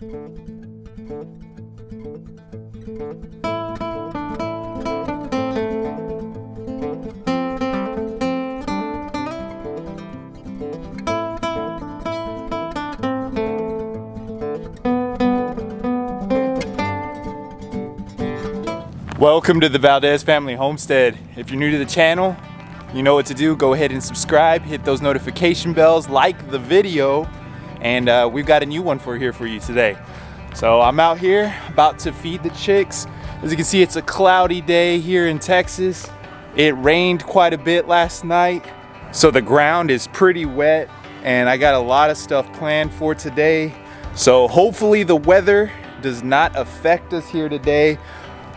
Welcome to the Valdez Family Homestead. If you're new to the channel, you know what to do. Go ahead and subscribe, hit those notification bells, like the video, and we've got a new one for you today. So I'm out here about to feed the chicks. As you can see, it's a cloudy day here in Texas. It rained quite a bit last night, so the ground is pretty wet, and I got a lot of stuff planned for today. So hopefully the weather does not affect us here today.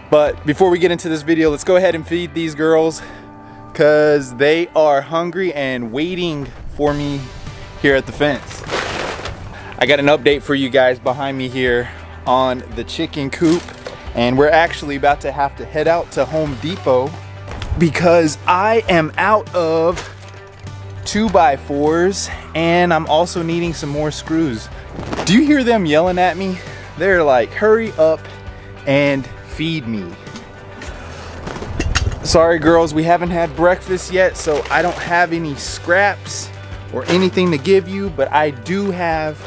But before we get into this video, let's go ahead and feed these girls because they are hungry and waiting for me here at the fence. I got an update for you guys behind me here on the chicken coop, and we're actually about to have to head out to Home Depot because I am out of 2x4s and I'm also needing some more screws. Do you hear them yelling at me? They're like, hurry up and feed me. Sorry girls, we haven't had breakfast yet, so I don't have any scraps or anything to give you, but I do have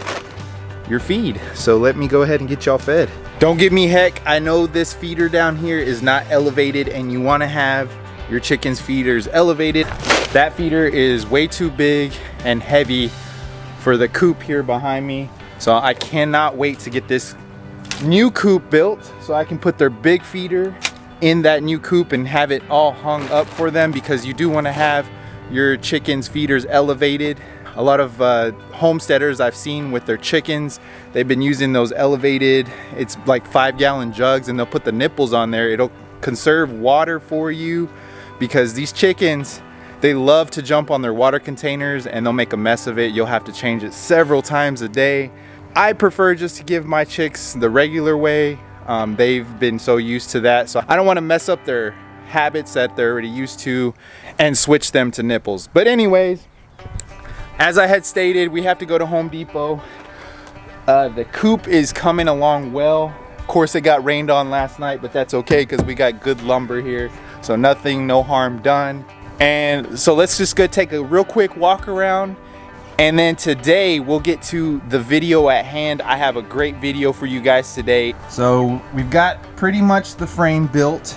your feed. So let me go ahead and get y'all fed. Don't give me heck, I know this feeder down here is not elevated and you want to have your chickens feeders elevated. That feeder is way too big and heavy for the coop here behind me. So I cannot wait to get this new coop built so I can put their big feeder in that new coop and have it all hung up for them, because you do want to have your chickens feeders elevated. A lot of homesteaders I've seen with their chickens, they've been using those elevated, it's like 5-gallon jugs, and they'll put the nipples on there. It'll conserve water for you, because these chickens, they love to jump on their water containers and they'll make a mess of it. You'll have to change it several times a day. I prefer just to give my chicks the regular way. They've been so used to that, so I don't want to mess up their habits that they're already used to and switch them to nipples. But anyways, as I had stated, we have to go to Home Depot. The coop is coming along well. Of course, it got rained on last night, but that's okay because we got good lumber here, so nothing, no harm done. And so let's just go take a real quick walk around. And then today we'll get to the video at hand. I have a great video for you guys today. So we've got pretty much the frame built,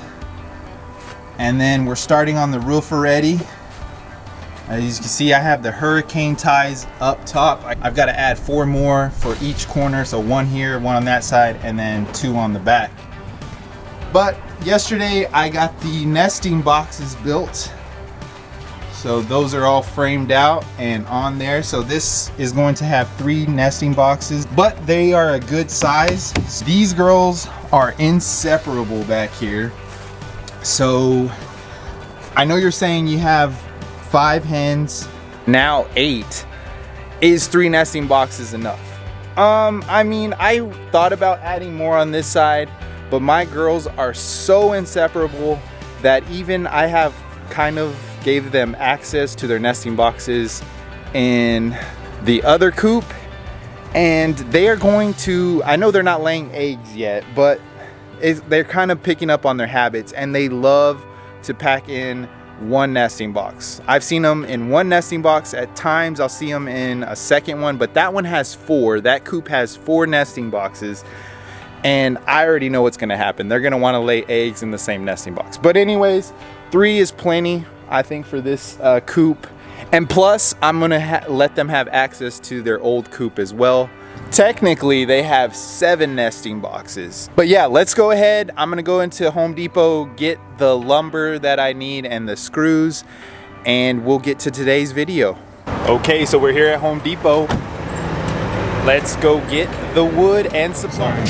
and then we're starting on the roof already. As you can see, I have the hurricane ties up top. I've got to add 4 more for each corner. So 1 here, 1 on that side, and then 2 on the back. But yesterday I got the nesting boxes built. So those are all framed out and on there. So this is going to have 3 nesting boxes, but they are a good size. These girls are inseparable back here. So I know you're saying you have 5 hens, now 8. Is 3 nesting boxes enough? I mean, I thought about adding more on this side, but my girls are so inseparable that even I have kind of gave them access to their nesting boxes in the other coop, and they are going to, I know they're not laying eggs yet, but they're kind of picking up on their habits, and they love to pack in 1 nesting box. I've seen them in 1 nesting box. At times I'll see them in a second one, but that one has 4. That coop has 4 nesting boxes, and I already know what's gonna happen. They're gonna wanna lay eggs in the same nesting box. But anyways, 3 is plenty, I think, for this coop. And plus, I'm gonna let them have access to their old coop as well. Technically, they have 7 nesting boxes. But yeah, let's go ahead. I'm gonna go into Home Depot, get the lumber that I need and the screws, and we'll get to today's video. Okay, so we're here at Home Depot. Let's go get the wood and supplies.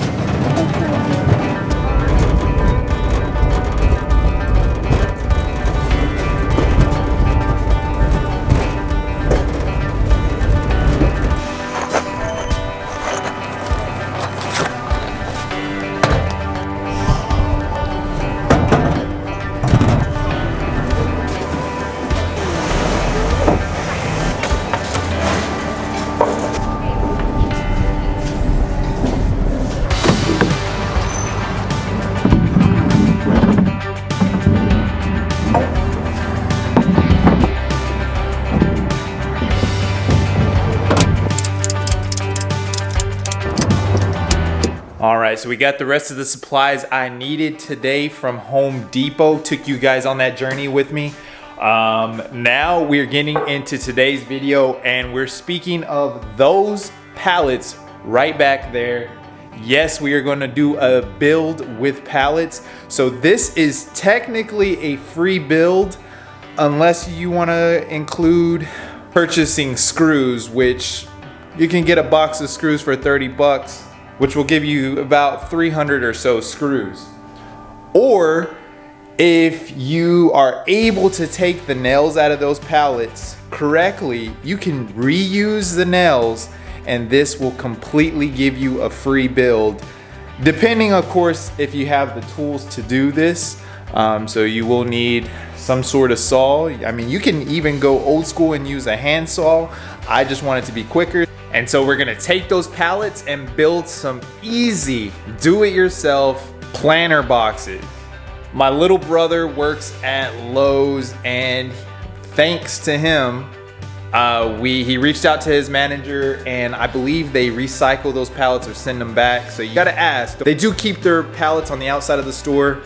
All right, so we got the rest of the supplies I needed today from Home Depot. Took you guys on that journey with me. Now we're getting into today's video, and we're speaking of those pallets right back there. Yes, we are going to do a build with pallets. So this is technically a free build unless you want to include purchasing screws, which you can get a box of screws for 30 bucks, which will give you about 300 or so screws. Or if you are able to take the nails out of those pallets correctly, you can reuse the nails, and this will completely give you a free build, depending of course if you have the tools to do this. So you will need some sort of saw. I mean, you can even go old school and use a hand saw. I just want it to be quicker. And so we're gonna take those pallets and build some easy do-it-yourself planter boxes. My little brother works at Lowe's, and thanks to him, he reached out to his manager, and I believe they recycle those pallets or send them back. So you gotta ask. They do keep their pallets on the outside of the store,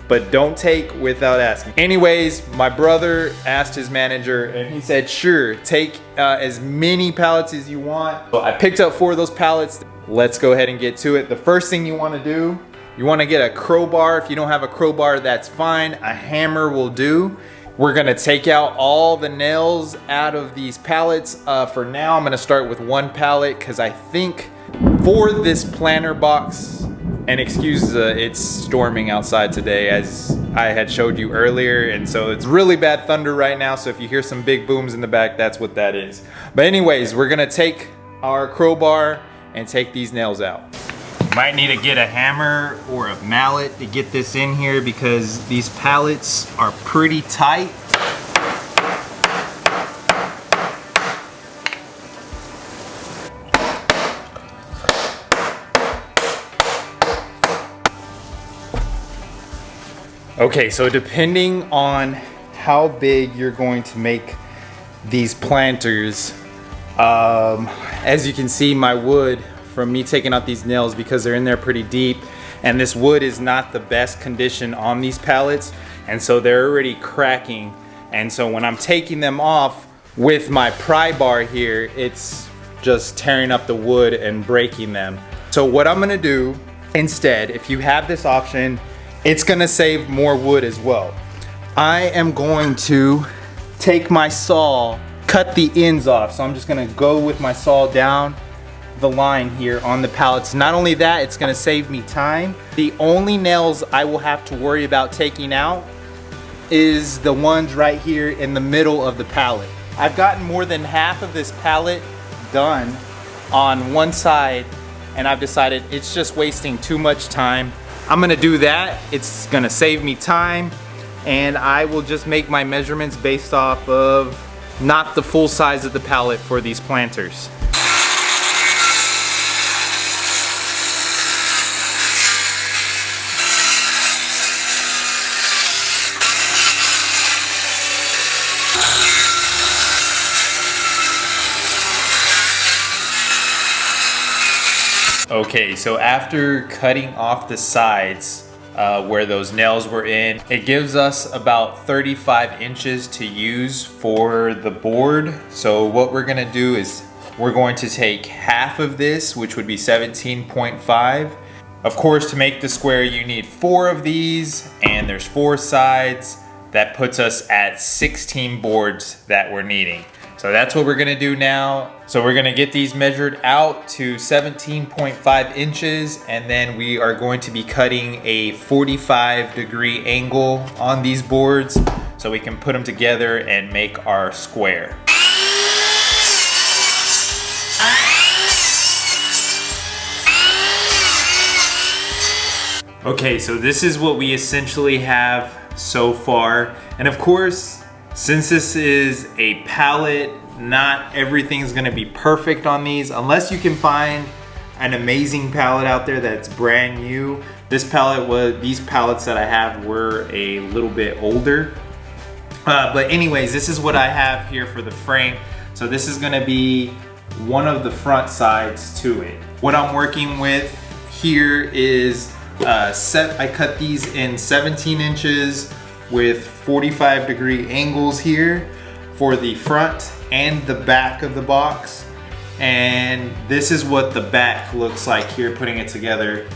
but don't take without asking. Anyways, my brother asked his manager, and he said, sure, take as many pallets as you want. So I picked up 4 of those pallets. Let's go ahead and get to it. The first thing you wanna do, you wanna get a crowbar. If you don't have a crowbar, that's fine. A hammer will do. We're gonna take out all the nails out of these pallets. For now, I'm gonna start with 1 pallet, because I think for this planter box, and excuse it's storming outside today as I had showed you earlier, and so it's really bad thunder right now, so if you hear some big booms in the back, that's what that is. But anyways, we're gonna take our crowbar and take these nails out. Might need to get a hammer or a mallet to get this in here because these pallets are pretty tight. Okay, so depending on how big you're going to make these planters, as you can see, my wood from me taking out these nails, because they're in there pretty deep, and this wood is not the best condition on these pallets, and so they're already cracking. And so when I'm taking them off with my pry bar here, it's just tearing up the wood and breaking them. So what I'm gonna do instead, if you have this option, it's gonna save more wood as well. I am going to take my saw, cut the ends off. So I'm just gonna go with my saw down the line here on the pallets. Not only that, it's gonna save me time. The only nails I will have to worry about taking out is the ones right here in the middle of the pallet. I've gotten more than half of this pallet done on one side, and I've decided it's just wasting too much time. I'm gonna do that. It's gonna save me time, and I will just make my measurements based off of not the full size of the pallet for these planters. Okay, so after cutting off the sides where those nails were in, it gives us about 35 inches to use for the board. So what we're gonna do is we're going to take half of this, which would be 17.5. Of course, to make the square, you need 4 of these, and there's 4 sides. That puts us at 16 boards that we're needing. So that's what we're gonna do now. So we're gonna get these measured out to 17.5 inches, and then we are going to be cutting a 45-degree angle on these boards so we can put them together and make our square. Okay, so this is what we essentially have so far. And of course, since this is a pallet, not everything's gonna be perfect on these, unless you can find an amazing pallet out there that's brand new. These pallets that I have were a little bit older. But anyways, this is what I have here for the frame. So this is gonna be one of the front sides to it. What I'm working with here is I cut these in 17 inches with 45-degree angles here for the front and the back of the box. And this is what the back looks like here, putting it together.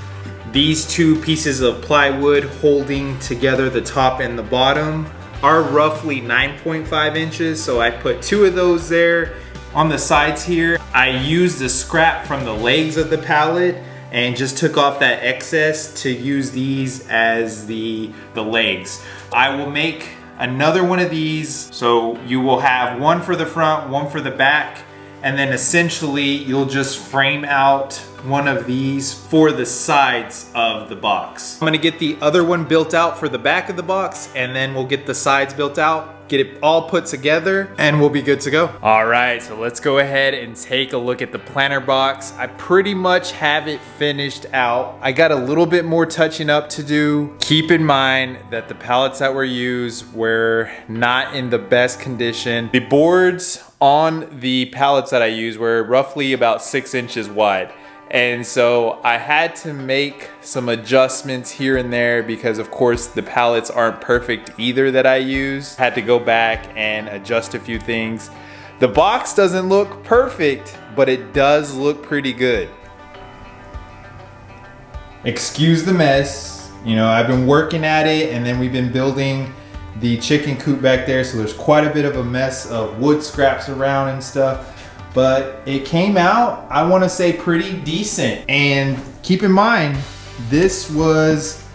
These two pieces of plywood holding together the top and the bottom are roughly 9.5 inches. So I put two of those there. On the sides here, I used the scrap from the legs of the pallet and just took off that excess to use these as the legs. I will make another one of these. So you will have one for the front, one for the back, and then essentially you'll just frame out one of these for the sides of the box. I'm gonna get the other one built out for the back of the box, and then we'll get the sides built out, get it all put together, and we'll be good to go. All right, so let's go ahead and take a look at the planter box. I pretty much have it finished out. I got a little bit more touching up to do. Keep in mind that the pallets that were used were not in the best condition. The boards on the pallets that I used were roughly about 6 inches wide. And so I had to make some adjustments here and there because of course the pallets aren't perfect either that I use. Had to go back and adjust a few things. The box doesn't look perfect, but it does look pretty good. Excuse the mess. You know, I've been working at it, and then we've been building the chicken coop back there, so there's quite a bit of a mess of wood scraps around and stuff. But it came out, I want to say, pretty decent. And keep in mind, this was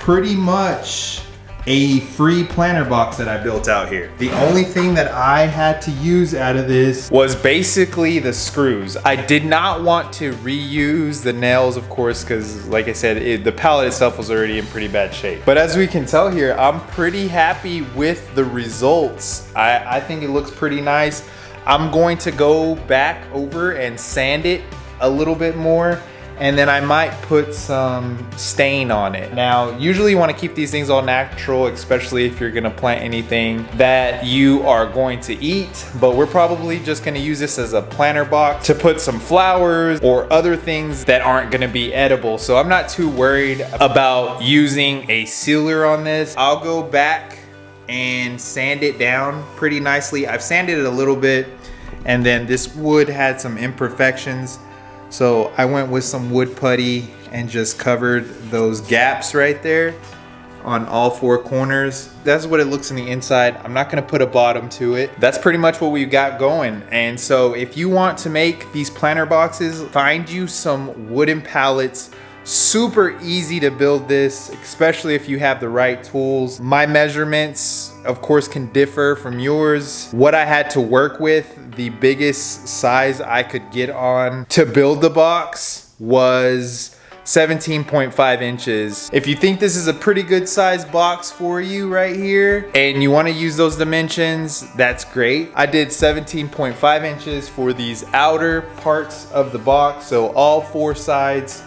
pretty much a free planter box that I built out here. The only thing that I had to use out of this was basically the screws. I did not want to reuse the nails, of course, because like I said, the pallet itself was already in pretty bad shape. But as we can tell here, I'm pretty happy with the results. I think it looks pretty nice. I'm going to go back over and sand it a little bit more, and then I might put some stain on it. Now, usually you want to keep these things all natural, especially if you're gonna plant anything that you are going to eat, but we're probably just gonna use this as a planter box to put some flowers or other things that aren't gonna be edible. So I'm not too worried about using a sealer on this. I'll go back and sand it down pretty nicely. I've sanded it a little bit, and then this wood had some imperfections, so I went with some wood putty and just covered those gaps right there on all four corners. That's what it looks on the inside. I'm not gonna put a bottom to it. That's pretty much what we've got going. And so if you want to make these planter boxes, find you some wooden pallets. Super easy to build this, especially if you have the right tools. My measurements, of course, can differ from yours. What I had to work with, the biggest size I could get on to build the box was 17.5 inches. If you think this is a pretty good size box for you right here and you want to use those dimensions, that's great. I did 17.5 inches for these outer parts of the box, so all four sides.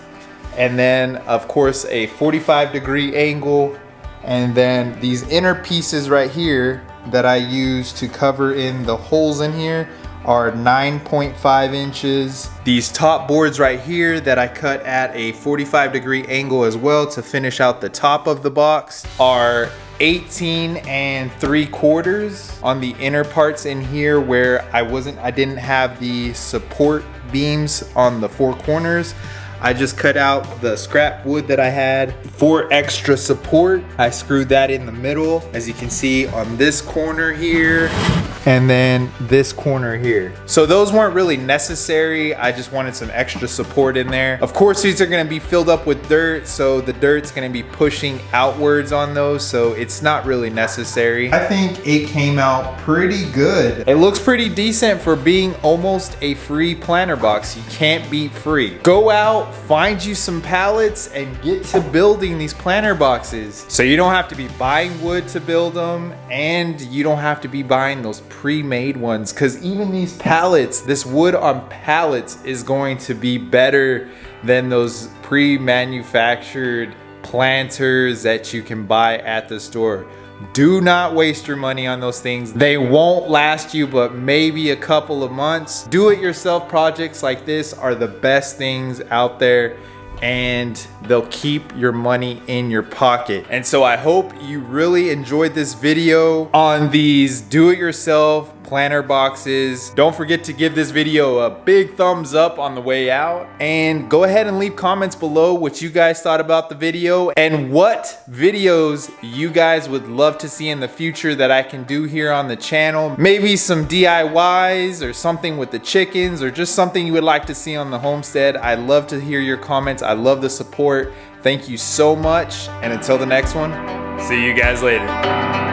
And then of course a 45-degree angle, and then these inner pieces right here that I use to cover in the holes in here are 9.5 inches. These top boards right here that I cut at a 45-degree angle as well to finish out the top of the box are 18 3/4 on the inner parts in here where I didn't have the support beams on the four corners. I just cut out the scrap wood that I had for extra support. I screwed that in the middle, as you can see on this corner here, and then this corner here. So those weren't really necessary. I just wanted some extra support in there. Of course, these are gonna be filled up with dirt, so the dirt's gonna be pushing outwards on those, so it's not really necessary. I think it came out pretty good. It looks pretty decent for being almost a free planter box. You can't beat free. Go out, find you some pallets, and get to building these planter boxes. So you don't have to be buying wood to build them, and you don't have to be buying those pre-made ones, because even these pallets, this wood on pallets is going to be better than those pre-manufactured planters that you can buy at the store. Do not waste your money on those things. They won't last you but maybe a couple of months. Do-it-yourself projects like this are the best things out there. and they'll keep your money in your pocket. And so I hope you really enjoyed this video on these do-it-yourself planter boxes. Don't forget to give this video a big thumbs up on the way out, and go ahead and leave comments below what you guys thought about the video and what videos you guys would love to see in the future that I can do here on the channel. Maybe some DIYs or something with the chickens, or just something you would like to see on the homestead. I love to hear your comments. I love the support. Thank you so much, and until the next one, see you guys later.